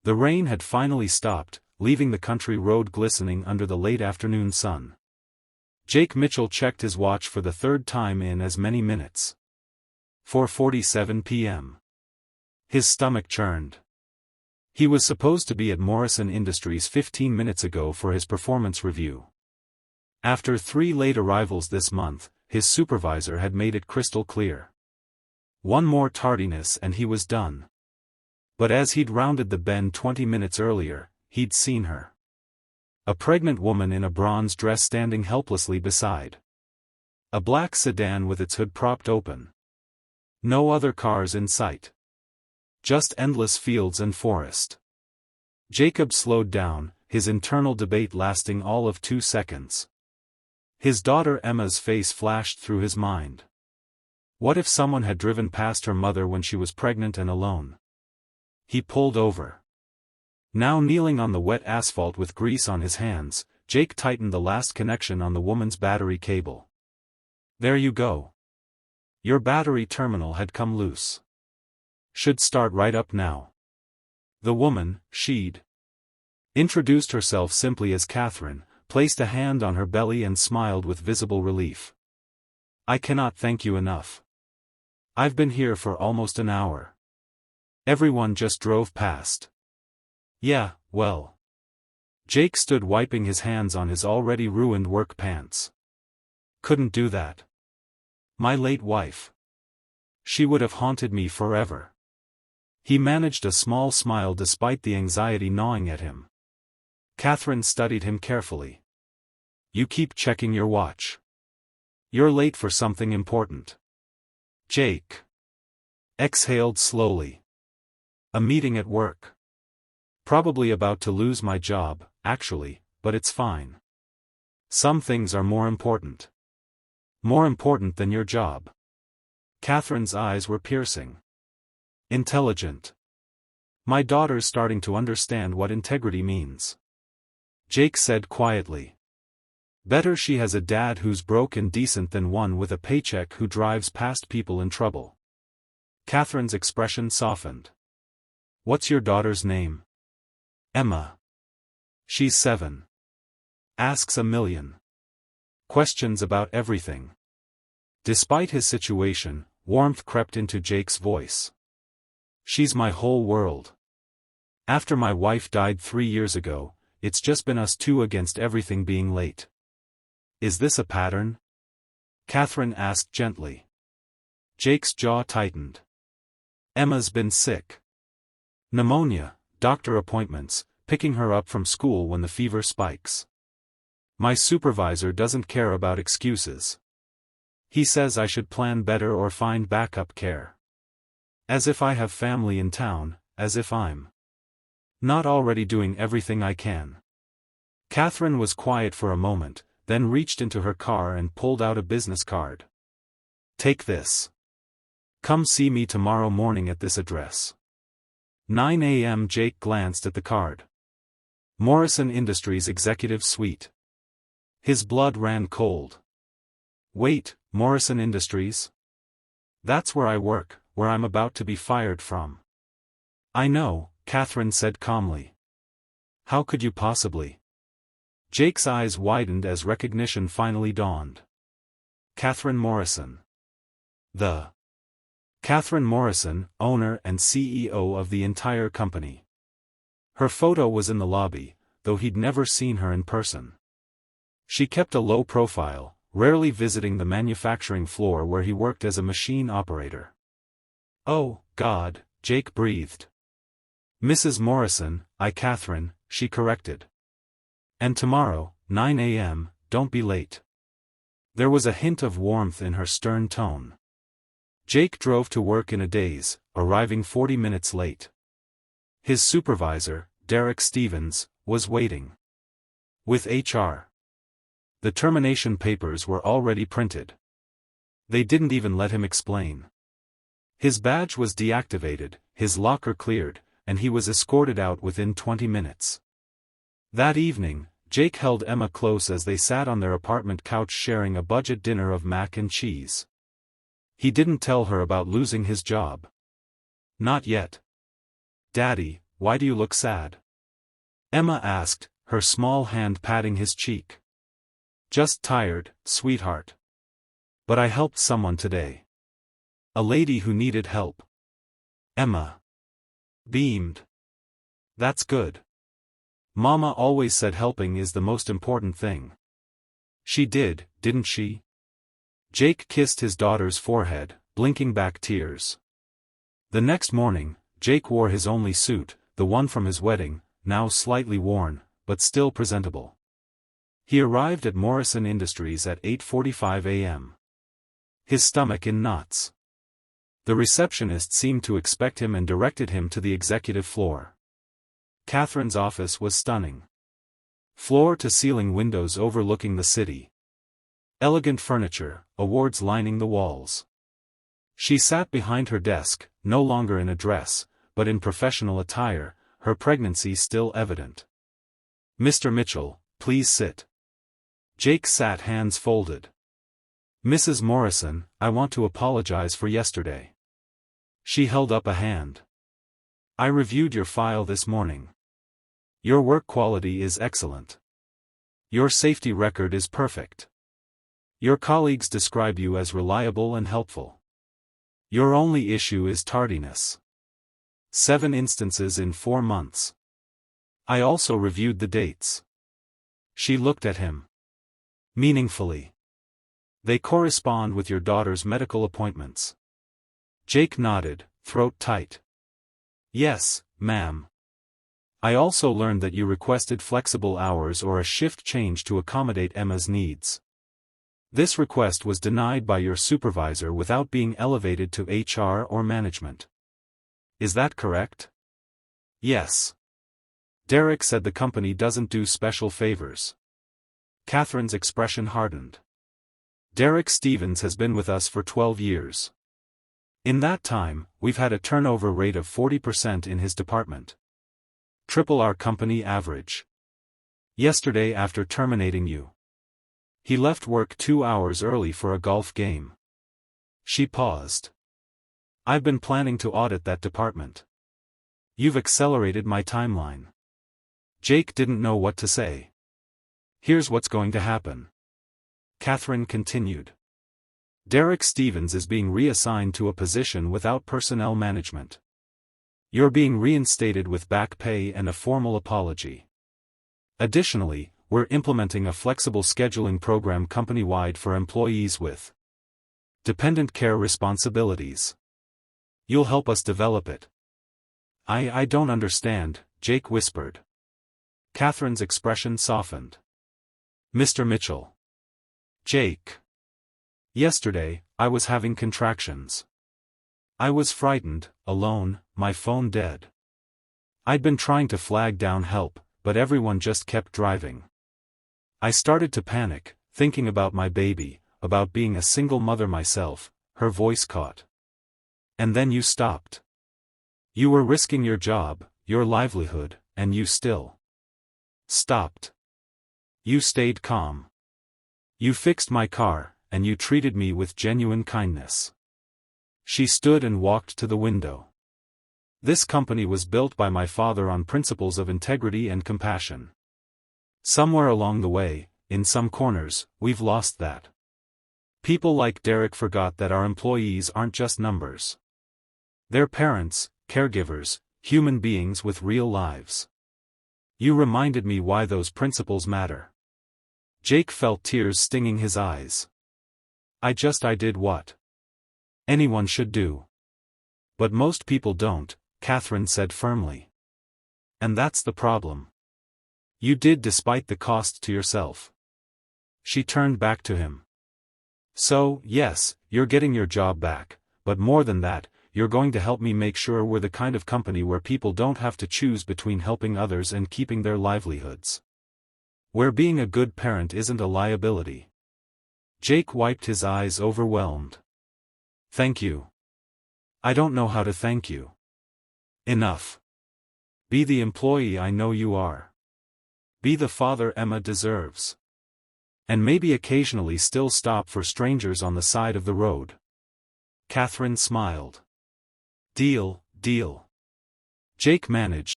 The rain had finally stopped, leaving the country road glistening under the late afternoon sun. Jake Mitchell checked his watch for the third time in as many minutes. 4:47 p.m. His stomach churned. He was supposed to be at Morrison Industries 15 minutes ago for his performance review. After 3 late arrivals this month, his supervisor had made it crystal clear. One more tardiness and he was done. But as he'd rounded the bend 20 minutes earlier, he'd seen her. A pregnant woman in a bronze dress standing helplessly beside a black sedan with its hood propped open. No other cars in sight. Just endless fields and forest. Jacob slowed down, his internal debate lasting all of 2 seconds. His daughter Emma's face flashed through his mind. What if someone had driven past her mother when she was pregnant and alone? He pulled over. Now kneeling on the wet asphalt with grease on his hands, Jake tightened the last connection on the woman's battery cable. There you go. Your battery terminal had come loose. Should start right up now. The woman, she'd introduced herself simply as Catherine, placed a hand on her belly and smiled with visible relief. I cannot thank you enough. I've been here for almost an hour. Everyone just drove past. Yeah, well. Jake stood wiping his hands on his already ruined work pants. Couldn't do that. My late wife. She would have haunted me forever. He managed a small smile despite the anxiety gnawing at him. Catherine studied him carefully. You keep checking your watch. You're late for something important. Jake exhaled slowly. A meeting at work. Probably about to lose my job, actually, but it's fine. Some things are more important. More important than your job. Catherine's eyes were piercing. Intelligent. My daughter's starting to understand what integrity means. Jake said quietly. Better she has a dad who's broke and decent than one with a paycheck who drives past people in trouble. Catherine's expression softened. What's your daughter's name? Emma. She's 7. Asks a million questions about everything. Despite his situation, warmth crept into Jake's voice. She's my whole world. After my wife died 3 years ago, it's just been us two against everything being late. Is this a pattern? Catherine asked gently. Jake's jaw tightened. Emma's been sick. Pneumonia, doctor appointments, picking her up from school when the fever spikes. My supervisor doesn't care about excuses. He says I should plan better or find backup care. As if I have family in town, as if I'm not already doing everything I can. Catherine was quiet for a moment, then reached into her car and pulled out a business card. Take this. Come see me tomorrow morning at this address. 9 a.m. Jake glanced at the card. Morrison Industries Executive Suite. His blood ran cold. Wait, Morrison Industries? That's where I work, where I'm about to be fired from. I know, Catherine said calmly. How could you possibly? Jake's eyes widened as recognition finally dawned. Catherine Morrison. Catherine Morrison, owner and CEO of the entire company. Her photo was in the lobby, though he'd never seen her in person. She kept a low profile, rarely visiting the manufacturing floor where he worked as a machine operator. Oh, God, Jake breathed. Mrs. Morrison, Catherine, she corrected. And tomorrow, 9 a.m., don't be late. There was a hint of warmth in her stern tone. Jake drove to work in a daze, arriving 40 minutes late. His supervisor, Derek Stevens, was waiting. With HR. The termination papers were already printed. They didn't even let him explain. His badge was deactivated, his locker cleared, and he was escorted out within 20 minutes. That evening, Jake held Emma close as they sat on their apartment couch sharing a budget dinner of mac and cheese. He didn't tell her about losing his job. Not yet. Daddy, why do you look sad? Emma asked, her small hand patting his cheek. Just tired, sweetheart. But I helped someone today. A lady who needed help. Emma beamed. That's good. Mama always said helping is the most important thing. She did, didn't she? Jake kissed his daughter's forehead, blinking back tears. The next morning, Jake wore his only suit, the one from his wedding, now slightly worn, but still presentable. He arrived at Morrison Industries at 8:45 a.m. His stomach in knots. The receptionist seemed to expect him and directed him to the executive floor. Catherine's office was stunning. Floor-to-ceiling windows overlooking the city. Elegant furniture, awards lining the walls. She sat behind her desk, no longer in a dress, but in professional attire, her pregnancy still evident. Mr. Mitchell, please sit. Jake sat hands folded. Mrs. Morrison, I want to apologize for yesterday. She held up a hand. I reviewed your file this morning. Your work quality is excellent. Your safety record is perfect. Your colleagues describe you as reliable and helpful. Your only issue is tardiness. 7 instances in 4 months. I also reviewed the dates. She looked at him meaningfully. They correspond with your daughter's medical appointments. Jake nodded, throat tight. Yes, ma'am. I also learned that you requested flexible hours or a shift change to accommodate Emma's needs. This request was denied by your supervisor without being elevated to HR or management. Is that correct? Yes. Derek said the company doesn't do special favors. Catherine's expression hardened. Derek Stevens has been with us for 12 years. In that time, we've had a turnover rate of 40% in his department. Triple our company average. Yesterday after terminating you, he left work 2 hours early for a golf game. She paused. I've been planning to audit that department. You've accelerated my timeline. Jake didn't know what to say. Here's what's going to happen. Catherine continued. Derek Stevens is being reassigned to a position without personnel management. You're being reinstated with back pay and a formal apology. Additionally, we're implementing a flexible scheduling program company-wide for employees with dependent care responsibilities. You'll help us develop it. I don't understand, Jake whispered. Catherine's expression softened. Mr. Mitchell. Jake. Yesterday, I was having contractions. I was frightened, alone, my phone dead. I'd been trying to flag down help, but everyone just kept driving. I started to panic, thinking about my baby, about being a single mother myself. Her voice caught. And then you stopped. You were risking your job, your livelihood, and you still stopped. You stayed calm. You fixed my car, and you treated me with genuine kindness. She stood and walked to the window. This company was built by my father on principles of integrity and compassion. Somewhere along the way, in some corners, we've lost that. People like Derek forgot that our employees aren't just numbers. They're parents, caregivers, human beings with real lives. You reminded me why those principles matter. Jake felt tears stinging his eyes. I did what anyone should do. But most people don't, Catherine said firmly. And that's the problem. You did despite the cost to yourself. She turned back to him. So, yes, you're getting your job back, but more than that, you're going to help me make sure we're the kind of company where people don't have to choose between helping others and keeping their livelihoods. Where being a good parent isn't a liability. Jake wiped his eyes overwhelmed. Thank you. I don't know how to thank you. Enough. Be the employee I know you are. Be the father Emma deserves. And maybe occasionally still stop for strangers on the side of the road. Catherine smiled. Deal, deal. Jake managed